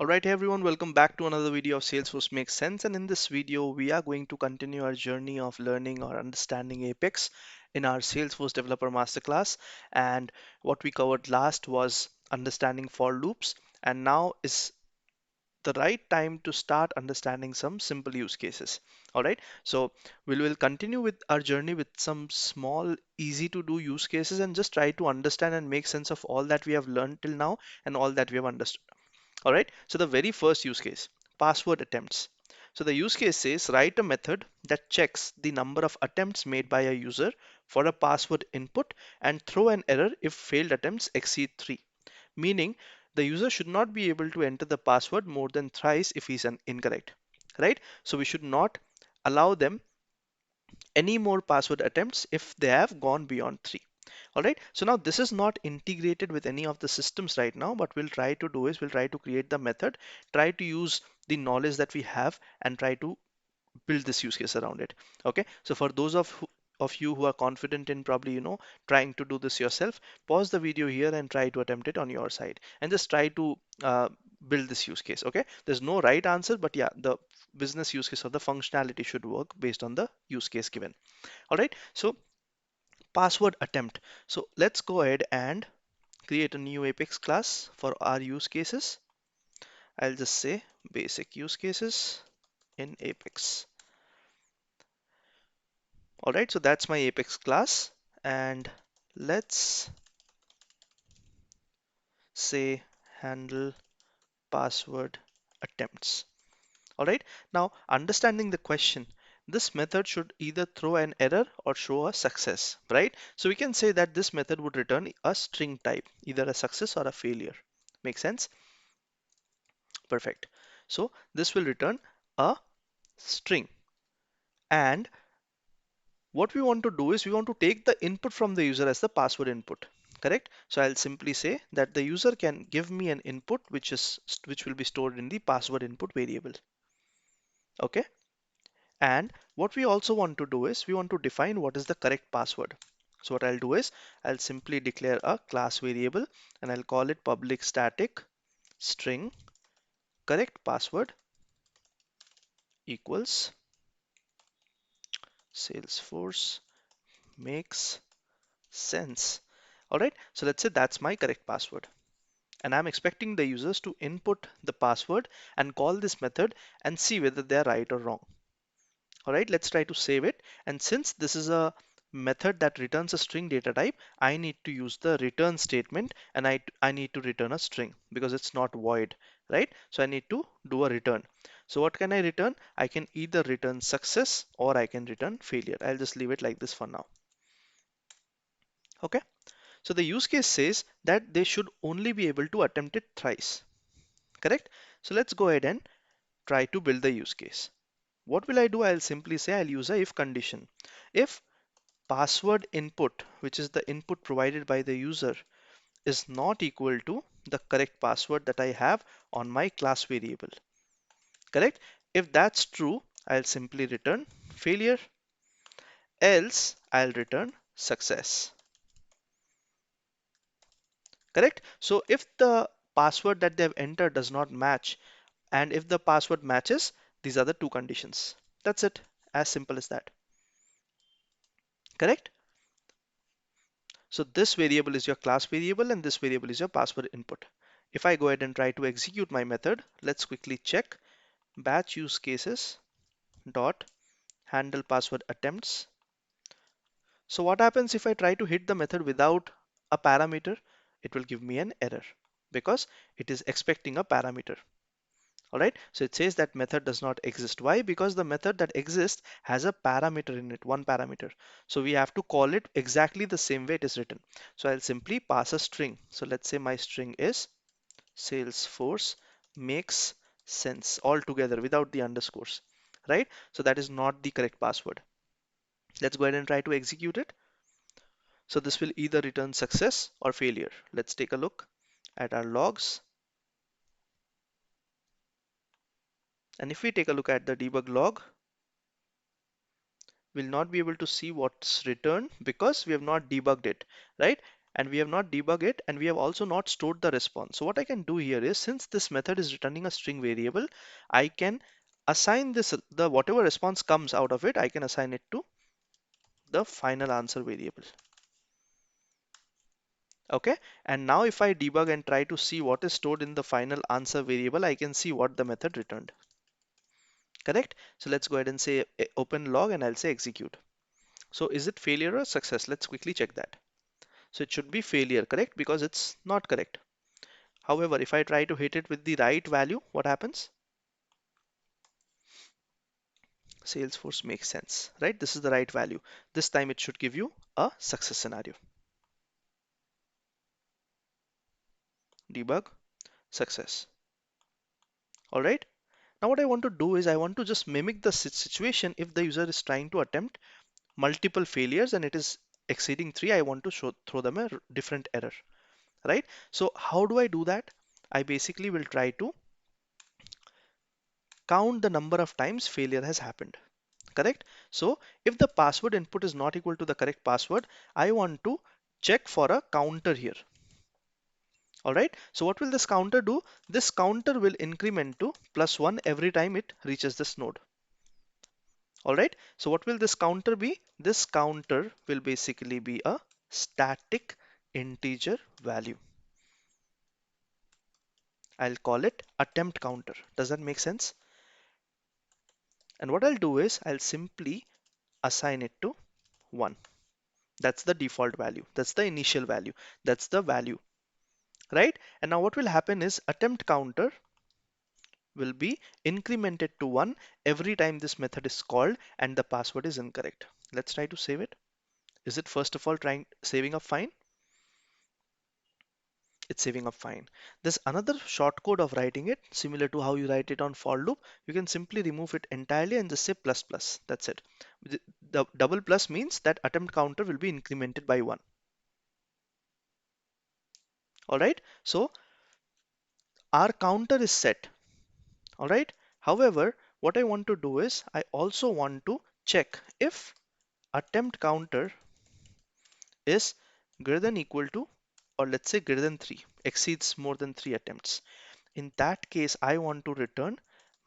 Alright, hey everyone, welcome back to another video of Salesforce Makes Sense. And in this video, we are going to continue our journey of learning or understanding Apex in our Salesforce Developer Masterclass. And what we covered last was understanding for loops. And now is the right time to start understanding some simple use cases. All right, so we will continue with our journey with some small, easy to do use cases and just try to understand and make sense of all that we have learned till now and all that we have understood. All right, so the very first use case, password attempts. So the use case says write a method that checks the number of attempts made by a user for a password input and throw an error if failed attempts exceed 3. Meaning the user should not be able to enter the password more than thrice if he's incorrect, right? So we should not allow them any more password attempts if they have gone beyond 3. All right, so now this is not integrated with any of the systems right now. What we'll try to do is we'll try to create the method, try to use the knowledge that we have and try to build this use case around it. Okay, so for those of you who are confident in probably trying to do this yourself, pause the video here and try to attempt it on your side and just try to build this use case. Okay, there's no right answer, but yeah, the business use case of the functionality should work based on the use case given. All right, so password attempt. So let's go ahead and create a new Apex class for our use cases. I'll just say basic use cases in Apex. All right, so that's my Apex class, and let's say handle password attempts. All right, now understanding the question, this method should either throw an error or show a success, right? So we can say that this method would return a string type, either a success or a failure. Make sense? Perfect. So this will return a string. And what we want to do is we want to take the input from the user as the password input. Correct? So I'll simply say that the user can give me an input which will be stored in the password input variable. Okay? And what we also want to do is we want to define what is the correct password. So what I'll do is I'll simply declare a class variable and I'll call it public static string correct password equals Salesforce makes sense. All right, so let's say that's my correct password. And I'm expecting the users to input the password and call this method and see whether they're right or wrong. All right, let's try to save it. And since this is a method that returns a string data type, I need to use the return statement and I need to return a string because it's not void, right? So I need to do a return. So what can I return? I can either return success or I can return failure. I'll just leave it like this for now. Okay. So the use case says that they should only be able to attempt it thrice, correct? So let's go ahead and try to build the use case. What will I do? I'll simply say I'll use a if condition. If password input, which is the input provided by the user, is not equal to the correct password that I have on my class variable, correct? If that's true, I'll simply return failure, else I'll return success. Correct? So if the password that they have entered does not match, and if the password matches, these are the two conditions. That's it, as simple as that. Correct? So this variable is your class variable and this variable is your password input. If I go ahead and try to execute my method, let's quickly check batch use cases dot handle password attempts. So what happens if I try to hit the method without a parameter? It will give me an error because it is expecting a parameter. All right, so it says that method does not exist. Why? Because the method that exists has a parameter in it, one parameter. So we have to call it exactly the same way it is written. So I'll simply pass a string. So let's say my string is Salesforce makes sense all together without the underscores, right? So that is not the correct password. Let's go ahead and try to execute it. So this will either return success or failure. Let's take a look at our logs. And if we take a look at the debug log, we'll not be able to see what's returned because we have not debugged it, right? and we have not debugged it, and we have also not stored the response. So what I can do here is, since this method is returning a string variable, I can assign this, the whatever response comes out of it, I can assign it to the final answer variable. Okay, and now if I debug and try to see what is stored in the final answer variable, I can see what the method returned. Correct? So let's go ahead and say open log, and I'll say execute. So is it failure or success? Let's quickly check that. So it should be failure, correct? Because it's not correct. However, if I try to hit it with the right value, what happens? Salesforce makes sense, right? This is the right value. This time it should give you a success scenario. Debug, success. All right. Now what I want to do is I want to just mimic the situation if the user is trying to attempt multiple failures and it is exceeding 3, I want to throw them a different error, right? So how do I do that? I basically will try to count the number of times failure has happened. Correct? So if the password input is not equal to the correct password, I want to check for a counter here. All right. So what will this counter do? This counter will increment to +1 every time it reaches this node. All right. So what will this counter be? This counter will basically be a static integer value. I'll call it attempt counter. Does that make sense? And what I'll do is I'll simply assign it to 1. That's the default value. That's the initial value. That's the value, right? And now what will happen is attempt counter will be incremented to 1 every time this method is called and the password is incorrect. Let's try to save it. Is it first of all trying saving up fine? It's saving up fine. There's another shortcode of writing it, similar to how you write it on for loop. You can simply remove it entirely and just say plus plus. That's it. The double plus means that attempt counter will be incremented by 1. All right. So our counter is set. All right. However, what I want to do is I also want to check if attempt counter is greater than equal to, or let's say greater than 3, exceeds more than 3 attempts. In that case, I want to return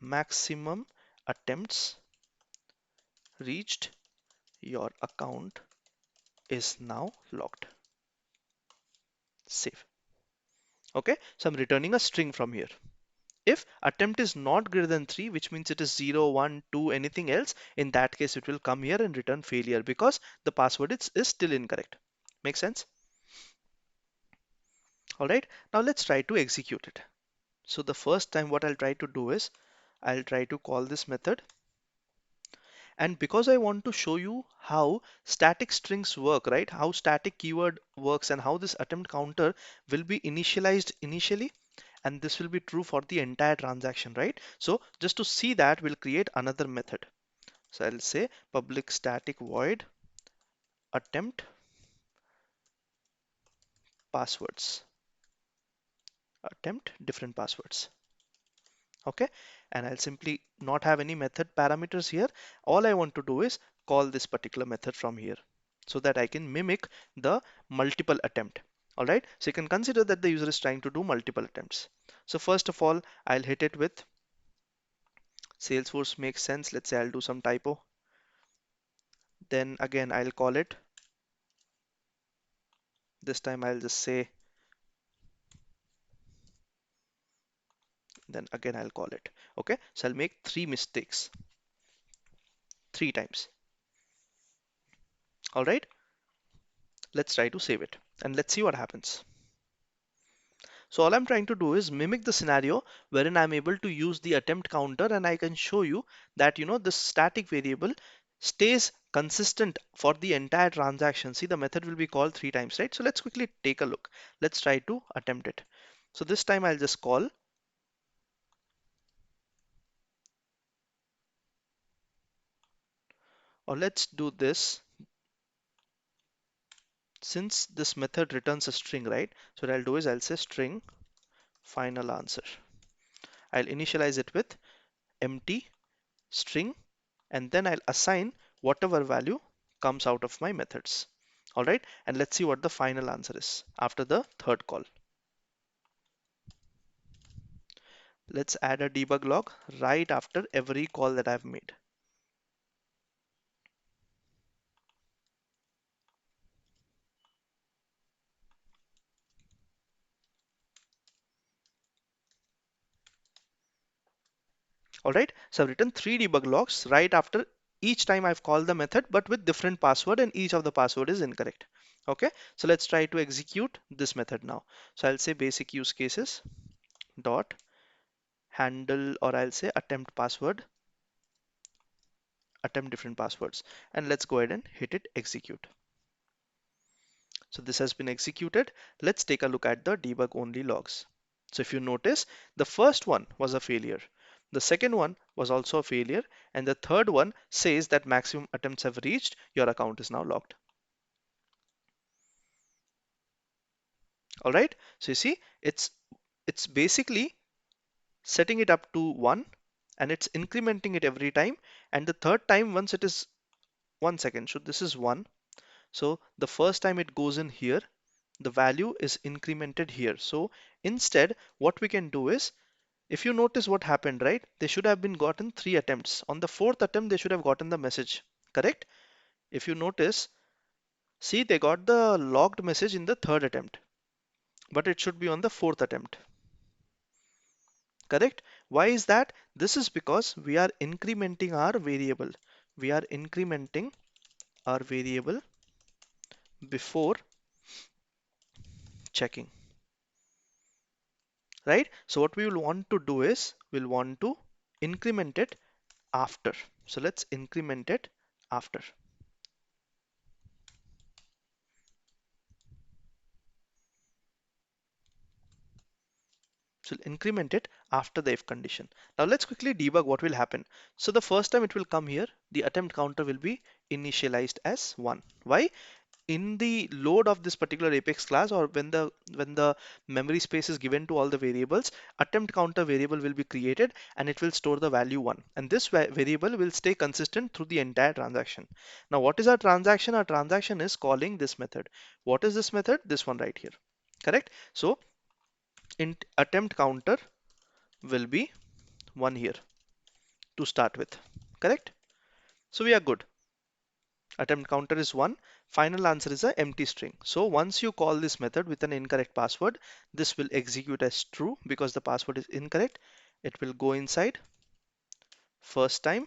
maximum attempts reached. Your account is now locked. Save. Okay. So I'm returning a string from here. If attempt is not greater than 3, which means it is 0, 1, 2, anything else, in that case it will come here and return failure because the password is still incorrect. Make sense? All right, now let's try to execute it. So the first time what I'll try to do is I'll try to call this method, and because I want to show you how static strings work, right? How static keyword works and how this attempt counter will be initialized initially, and this will be true for the entire transaction, right? So just to see that, we'll create another method. So I'll say public static void attempt passwords, attempt different passwords. Okay, and I'll simply not have any method parameters here. All I want to do is call this particular method from here so that I can mimic the multiple attempt. All right, so you can consider that the user is trying to do multiple attempts. So first of all, I'll hit it with Salesforce makes sense. Let's say I'll do some typo. Then again, I'll call it. This time I'll just say, then again I'll call it. Okay, so I'll make 3 mistakes 3 times. All right, let's try to save it and let's see what happens. So all I'm trying to do is mimic the scenario wherein I'm able to use the attempt counter, and I can show you that, this static variable stays consistent for the entire transaction. See, the method will be called 3 times, right? So let's quickly take a look. Let's try to attempt it. So this time I'll just call, or let's do this. Since this method returns a string, right? So what I'll do is I'll say string final answer. I'll initialize it with empty string, and then I'll assign whatever value comes out of my methods. All right, and let's see what the final answer is after the third call. Let's add a debug log right after every call that I've made. All right, so I've written 3 debug logs right after each time I've called the method, but with different password, and each of the password is incorrect. Okay, so let's try to execute this method now. So I'll say basic use cases dot handle, or I'll say attempt password, attempt different passwords, and let's go ahead and hit it execute. So this has been executed. Let's take a look at the debug only logs. So if you notice, the first one was a failure. The second one was also a failure. And the third one says that maximum attempts have reached. Your account is now logged. All right. So you see, it's basically setting it up to 1 and it's incrementing it every time. And the third time, once it is 1 second, so this is 1. So the first time it goes in here, the value is incremented here. So instead, what we can do is, if you notice what happened, right? They should have been gotten 3 attempts. On the fourth attempt, they should have gotten the message, correct? If you notice, see, they got the logged message in the third attempt, but it should be on the fourth attempt, correct? Why is that? This is because we are incrementing our variable. We are incrementing our variable before checking, right? So what we will want to do is we'll want to increment it after. So let's increment it after. So we'll increment it after the if condition. Now let's quickly debug what will happen. So the first time it will come here, the attempt counter will be initialized as 1. Why? In the load of this particular Apex class, or when the memory space is given to all the variables, attempt counter variable will be created and it will store the value 1, and this variable will stay consistent through the entire transaction. Now what is our transaction? Our transaction is calling this method. What is this method? This one right here, correct? So int attempt counter will be 1 here to start with, correct? So we are good. Attempt counter is 1. Final answer is a empty string. So once you call this method with an incorrect password, this will execute as true because the password is incorrect. It will go inside first time.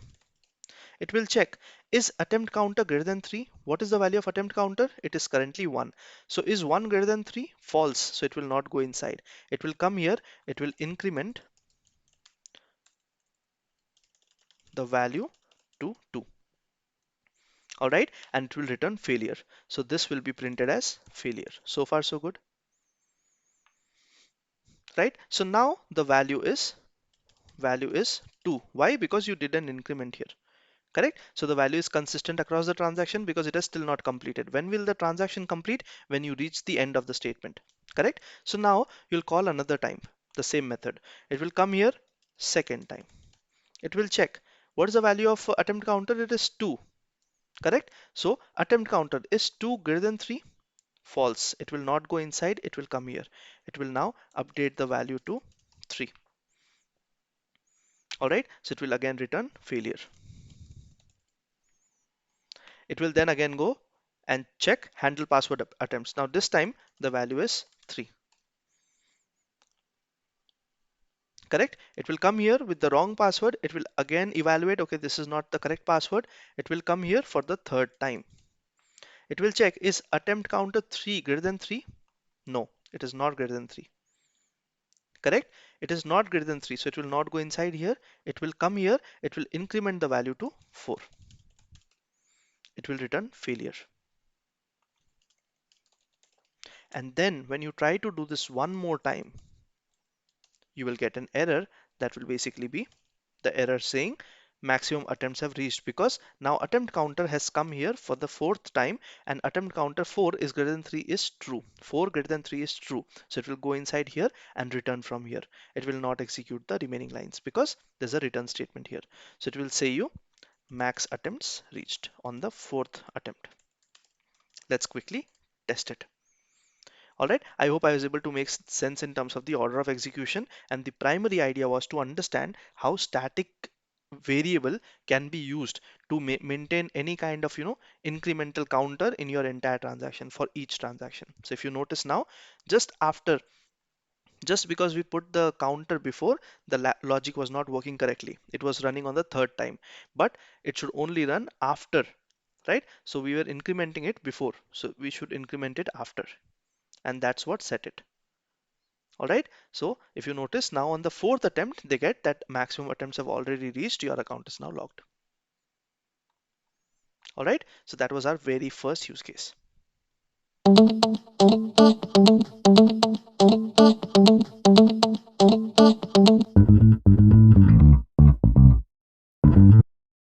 It will check, is attempt counter greater than 3? What is the value of attempt counter? It is currently 1. So is 1 greater than 3? False. So it will not go inside. It will come here. It will increment the value to 2. All right, and it will return failure. So this will be printed as failure. So far so good, right? So now the value is 2. Why? Because you did an increment here, correct? So the value is consistent across the transaction because it is still not completed. When will the transaction complete? When you reach the end of the statement, correct? So now you'll call another time the same method. It will come here second time. It will check, what is the value of attempt counter? It is 2, correct? So attempt counter is 2 greater than 3? False. It will not go inside. It will come here. It will now update the value to 3. All right, so it will again return failure. It will then again go and check handle password attempts. Now this time the value is 3, correct? It will come here with the wrong password. It will again evaluate, okay, this is not the correct password. It will come here for the third time. It will check, is attempt counter 3 greater than 3? No, it is not greater than 3, correct? It is not greater than 3, so it will not go inside here. It will come here. It will increment the value to 4. It will return failure. And then when you try to do this one more time, you will get an error that will basically be the error saying maximum attempts have reached, because now attempt counter has come here for the fourth time, and attempt counter 4 is greater than 3 is true. 4 greater than 3 is true. So it will go inside here and return from here. It will not execute the remaining lines because there's a return statement here. So it will say you max attempts reached on the fourth attempt. Let's quickly test it. All right, I hope I was able to make sense in terms of the order of execution, and the primary idea was to understand how static variable can be used to maintain any kind of incremental counter in your entire transaction for each transaction. So if you notice now, just after, just because we put the counter before, the logic was not working correctly. It was running on the third time, but it should only run after, right? So we were incrementing it before, so we should increment it after, and that's what set it. All right, so if you notice now on the fourth attempt, they get that maximum attempts have already reached, your account is now logged. All right, so that was our very first use case.